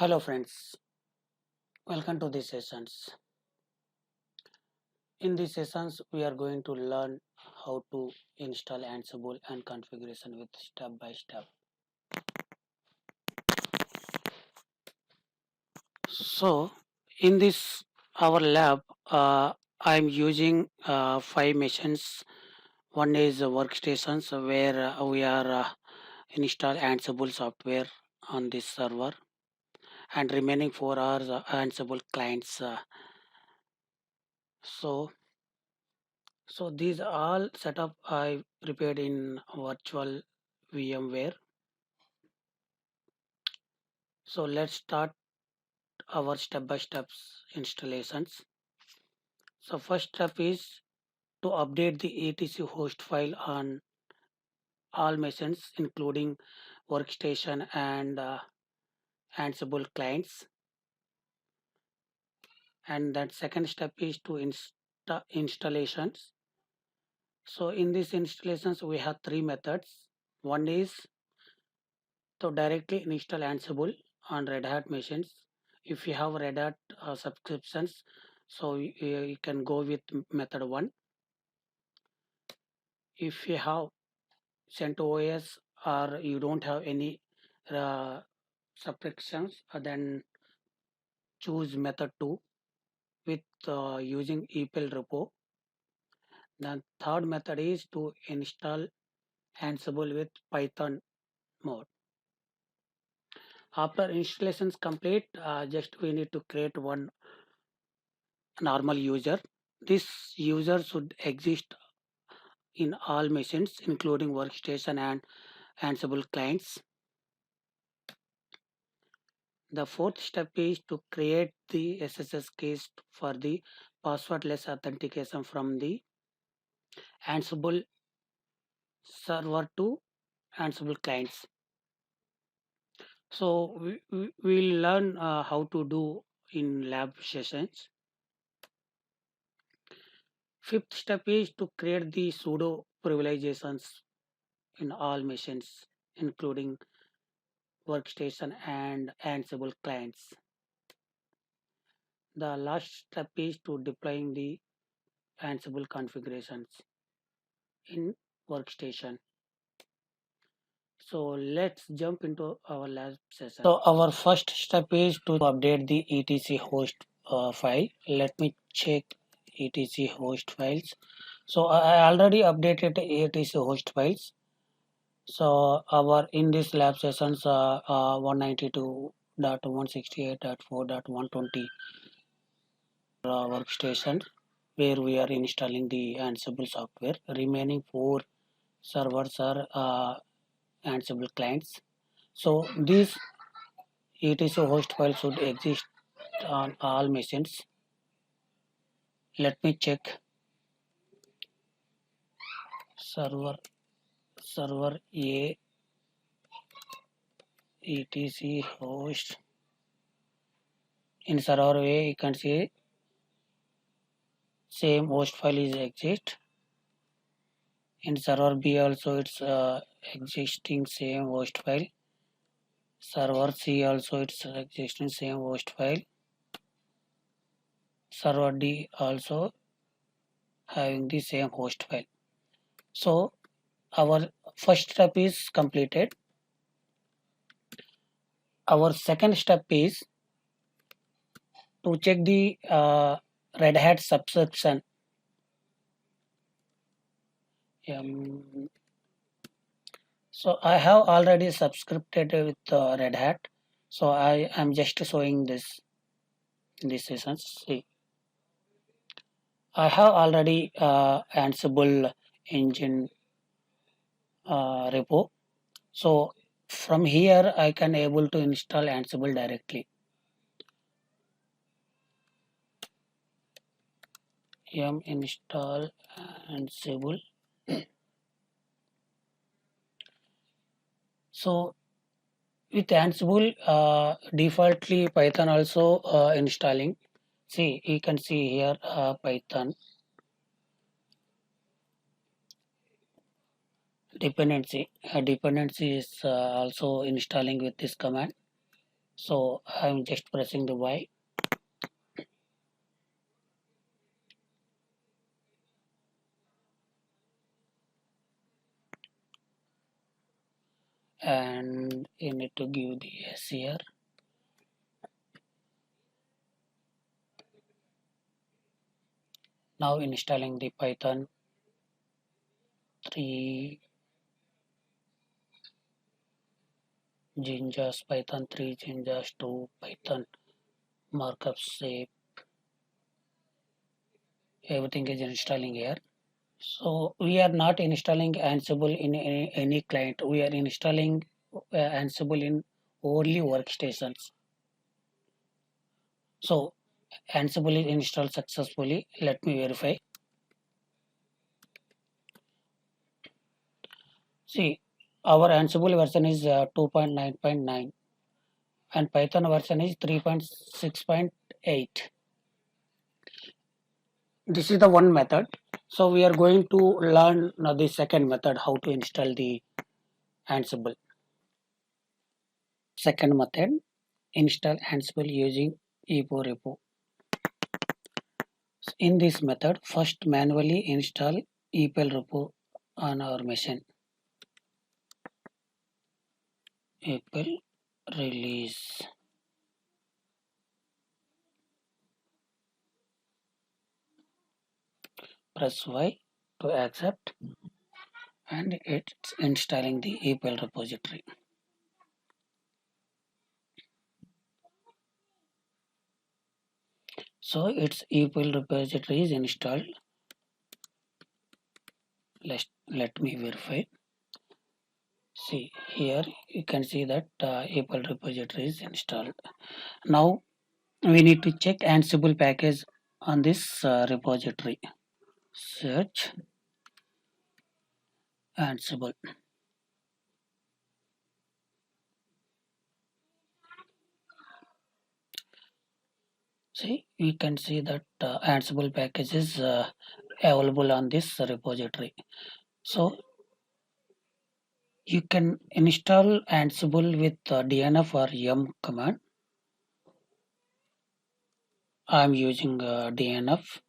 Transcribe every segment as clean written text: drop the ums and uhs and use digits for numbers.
Hello friends, welcome to these sessions. In these sessions, we are going to learn how to install Ansible and configuration with step by step. So, in this our lab, I am using five machines. One is workstations where we are install Ansible software on this server, and remaining four are Ansible clients. So these all setup I prepared in virtual VMware. So let's start our step by steps installations. So first step is to update the etc host file on all machines including workstation and Ansible clients. And that second step is to installations. So in these installations we have three methods. One is to directly install Ansible on Red Hat machines. If you have Red Hat subscriptions, so you can go with method one. If you have CentOS or you don't have any uh, subscriptions, then choose method two with using EPEL repo. The third method is to install Ansible with Python mode. After installations complete, just we need to create one normal user. This user should exist in all machines, including workstation and Ansible clients. The fourth step is to create the SSH keys for the passwordless authentication from the Ansible server to Ansible clients. So we'll learn how to do in lab sessions. Fifth step is to create the sudo privilegizations in all machines, including workstation and Ansible clients. The last step is to deploying the Ansible configurations in workstation. So let's jump into our lab session. So our first step is to update the etc host file. Let me check etc host files. So I already updated etc host files. So our in this lab sessions 192.168.4.120 workstation where we are installing the Ansible software. Remaining four servers are Ansible clients. So this etc host file should exist on all machines. Let me check server A etc host. In server A you can see same host file is exist. In server B also it's existing same host file. Server C also it's existing same host file. Server D also having the same host file. So our first step is completed. Our second step is to check the Red Hat subscription. So I have already subscribed with Red Hat. So I am just showing this in this session. See, I have already Ansible engine repo. So from here I can able to install Ansible directly. Yum install Ansible. So with Ansible, defaultly Python also installing. See, you can see here Python dependency. Dependency is also installing with this command. So I'm just pressing the Y. And you need to give the S here. Now installing the Python 3 Jinjas, Python 3 Jinjas 2, Python markup shape. Everything is installing here. So we are not installing Ansible in any client. We are installing Ansible in only workstations. So Ansible is installed successfully. Let me verify. See, our Ansible version is 2.9.9 and Python version is 3.6.8. This is the one method. So we are going to learn the second method, how to install the Ansible. Second method, install Ansible using epo repo. In this method, first manually install EPEL repo on our machine. EPEL release. Press Y to accept, and it's installing the EPEL repository. So its EPEL repository is installed. Let me verify. See here you can see that EPEL repository is installed. Now we need to check Ansible package on this repository. Search Ansible. See, we can see that Ansible package is available on this repository. So you can install Ansible with dnf or yum command. I am using dnf.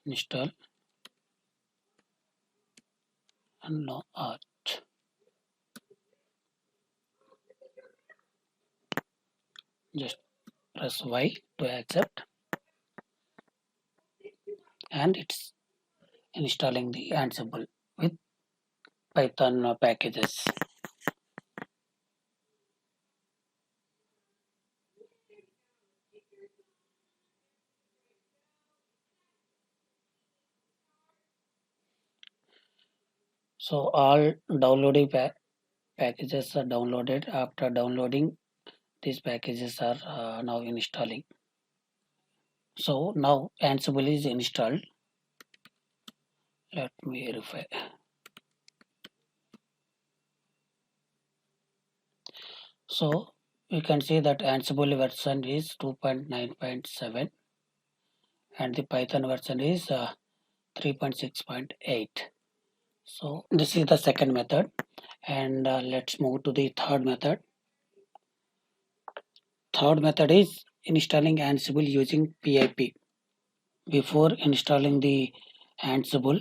Install and no art. Just press Y to accept, and it's installing the Ansible with Python packages. So all downloading packages are downloaded. After downloading, these packages are now installing. So now Ansible is installed. Let me verify. So you can see that Ansible version is 2.9.7 and the Python version is 3.6.8. So this is the second method, and let's move to the third method. Third method is installing Ansible using PIP. Before installing the Ansible,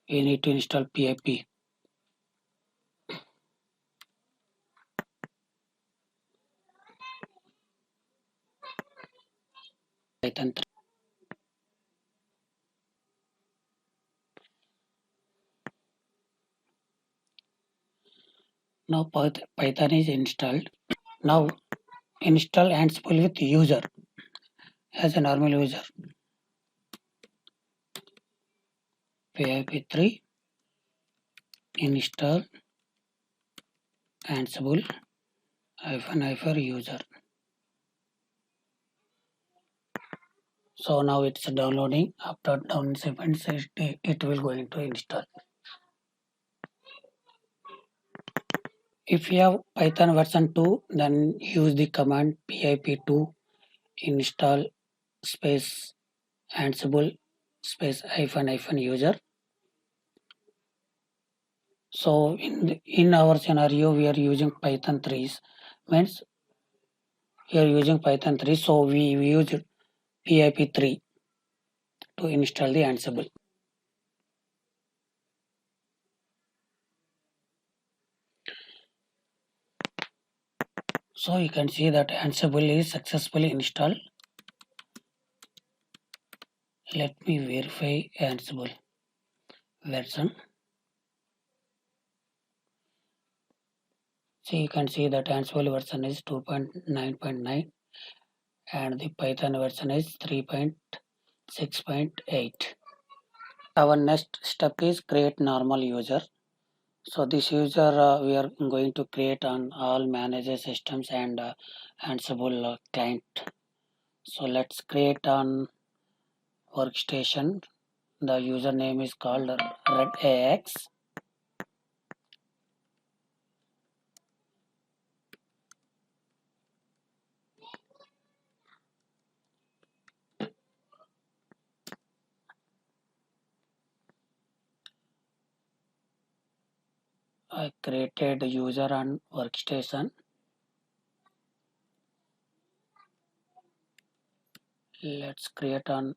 we need to install PIP. Python 3. Now Python is installed. Now install Ansible with user as a normal user. PIP3 install Ansible -user. So now it's downloading. After down sequence, it will going to install. If you have Python version 2, then use the command pip2 install space Ansible space -user. So in our scenario, we are using Python 3, means we are using Python 3, so we use pip3 to install the Ansible. So you can see that Ansible is successfully installed. Let me verify Ansible version. So you can see that Ansible version is 2.9.9 and the Python version is 3.6.8. Our next step is create normal user. So this user we are going to create on all manager systems and Ansible client. So let's create on workstation. The username is called redax. I created user on workstation. Let's create on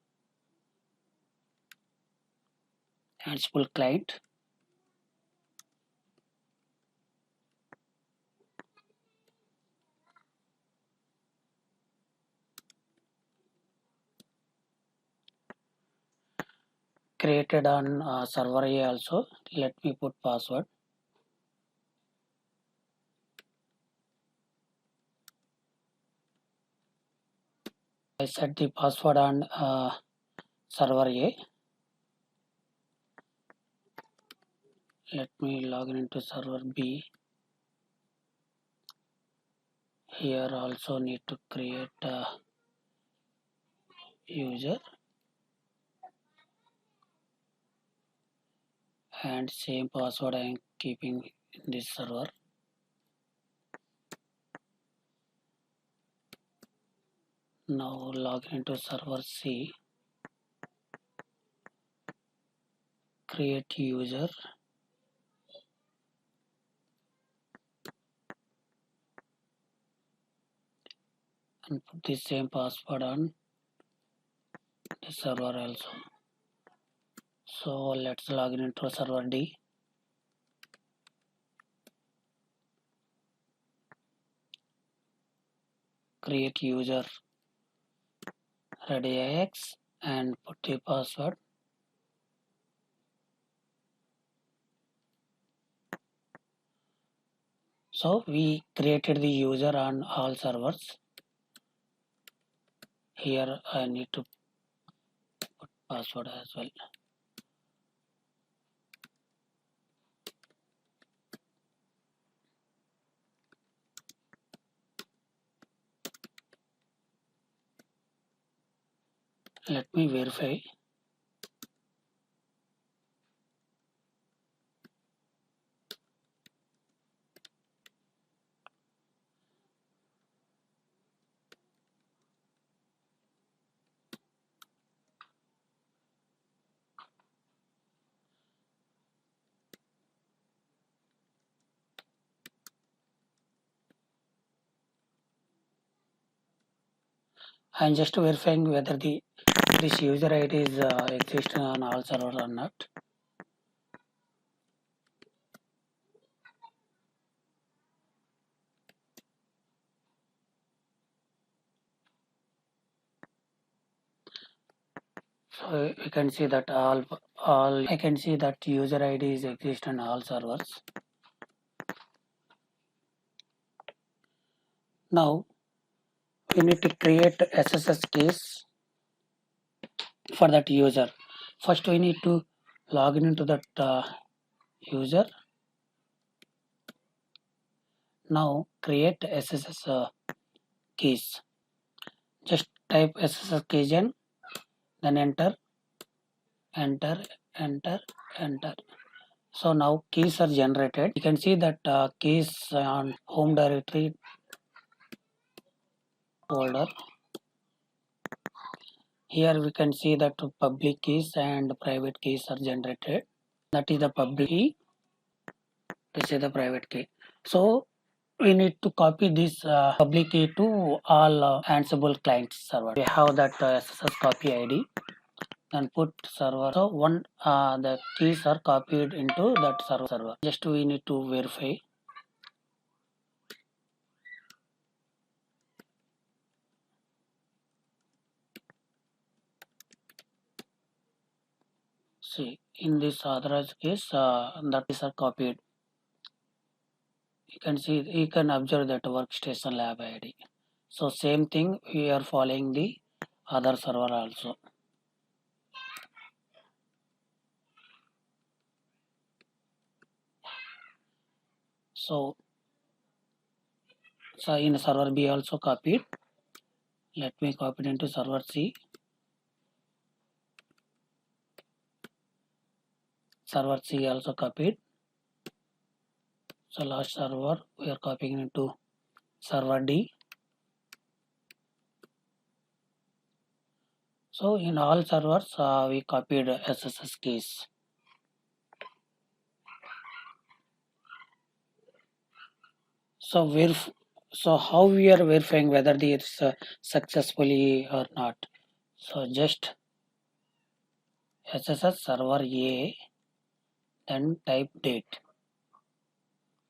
Ansible client. Created on server A also. Let me put password. I set the password on server A. Let me log into server B. Here also need to create a user and same password I am keeping in this server. Now log into server C. Create user. And put the same password on the server also. So let's log into server D. Create user redax and put the password. So we created the user on all servers. Here I need to put password as well. Let me verify. I am just verifying whether this user ID is existing on all servers or not. So you can see that all I can see that user ID is exist on all servers. Now we need to create SSH keys for that user. First we need to log into that user. Now create SSH keys. Just type SSH keys in, then enter. So now keys are generated. You can see that keys on home directory folder. Here we can see that public keys and private keys are generated. That is the public key. This is the private key. So we need to copy this public key to all Ansible clients server. We have that SSH copy ID and put server. So the keys are copied into that server. Just we need to verify. See, in this authorized case, the keys are copied. You can observe that workstation lab ID. So same thing we are following the other server also. So in server B also copied. Let me copy it into server C. Server C also copied. So last server we are copying into server D. So in all servers we copied SSH keys. So how we are verifying whether it's successfully or not? So just SSH server A, then type date.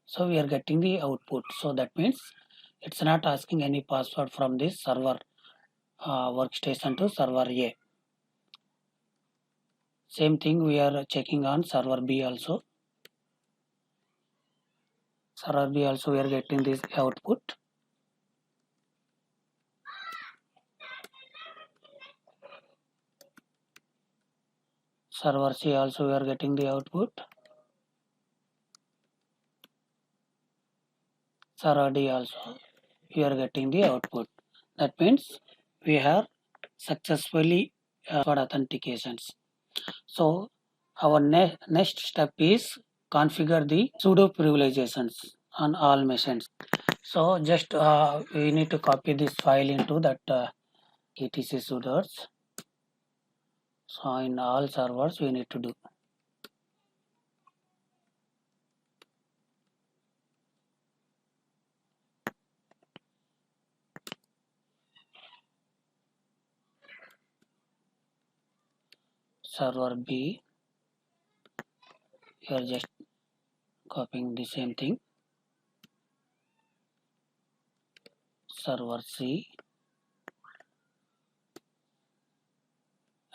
So we are getting the output. So that means it's not asking any password from this server workstation to server A. Same thing we are checking on server B also. Server B also we are getting this output. Server C also we are getting the output. Server D also we are getting the output. That means we have successfully for authentications. So our next step is configure the sudo privileges on all machines. So just we need to copy this file into that etc sudoers. So in all servers we need to do. Server B, you are just copying the same thing. Server C,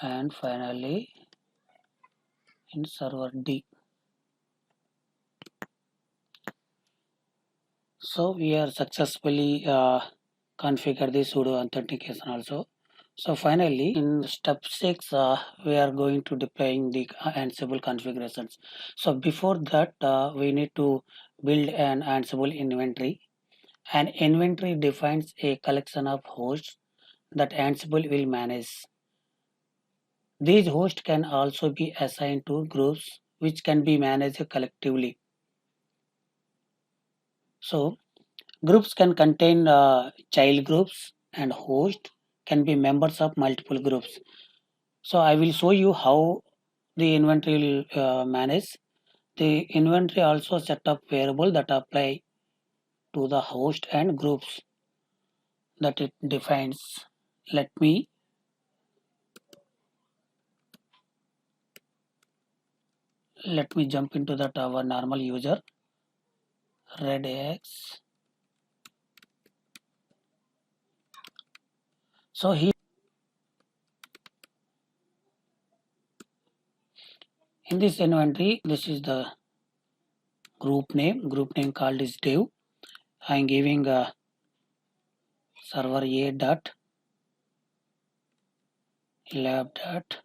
and finally in server D. So we are successfully configured the sudo authentication also. So finally in step 6 we are going to deploying the Ansible configurations. So before that we need to build an Ansible inventory. An inventory defines a collection of hosts that Ansible will manage. These hosts can also be assigned to groups which can be managed collectively. So groups can contain child groups and host can be members of multiple groups. So I will show you how the inventory will manage. The inventory also set up variable that apply to the host and groups that it defines. Let me jump into that our normal user redx. So here in this inventory, this is the group name called is dev. I am giving a server a dot lab dot,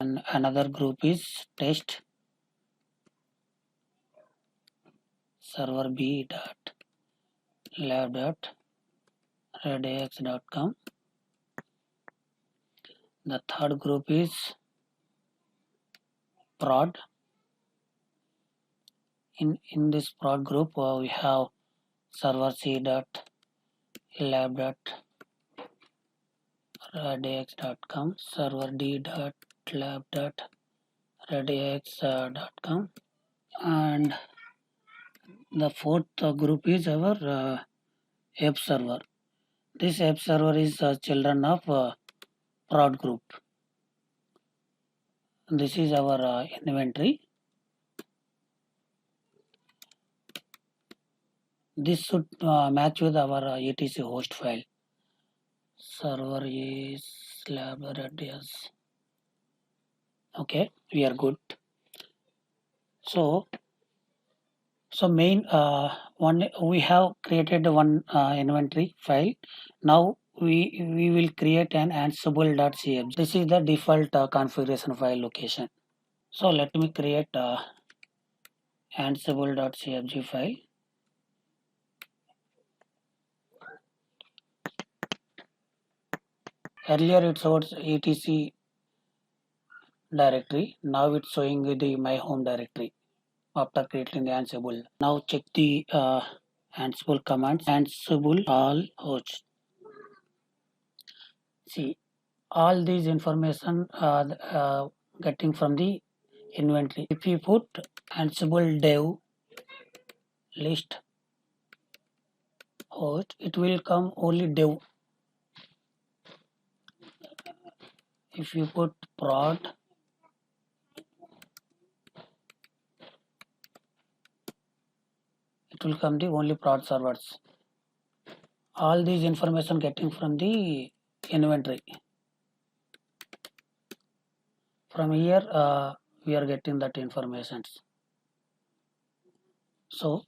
and another group is test server b dot lab dot redx.com. The third group is prod. In this prod group we have server c dot lab dot redx.com, server d dot lab dot redx.com, And the fourth group is our app server. This app server is children of prod group. This is our inventory. This should match with our etc host file. Server is laboratories. Okay, we are good. So main one, we have created one inventory file. Now we will create an ansible.cfg. This is the default configuration file location. So let me create ansible.cfg file. Earlier it showed etc directory. Now it's showing the my home directory after creating the Ansible. Now check the Ansible commands. Ansible all hosts. See, all these information are getting from the inventory. If you put Ansible dev list host, it will come only dev. If you put prod, it will come the only prod servers. All these information getting from the inventory. From here we are getting that information. So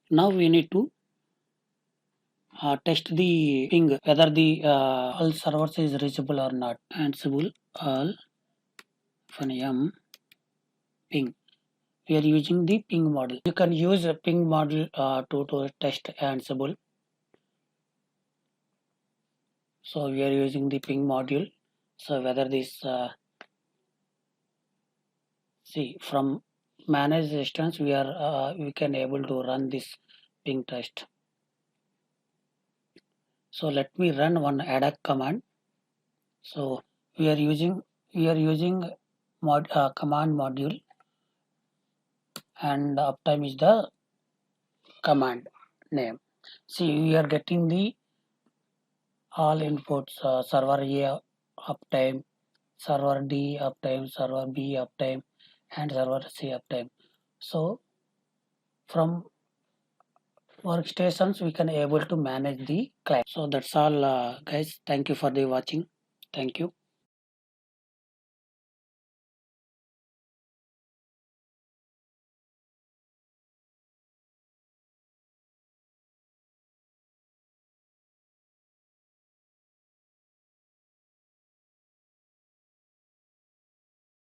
now we need to test the ping whether the all servers is reachable or not. Ansible all m ping. We are using the ping model. You can use a ping model to test Ansible. So we are using the ping module. So whether this see from manage instance we can able to run this ping test. So let me run one adduck command. So we are using command module, and uptime is the command name. See, we are getting the all inputs, server A uptime, server D uptime, server B uptime, and server C uptime. So from workstations we can able to manage the client. So that's all guys. Thank you for the watching. Thank you.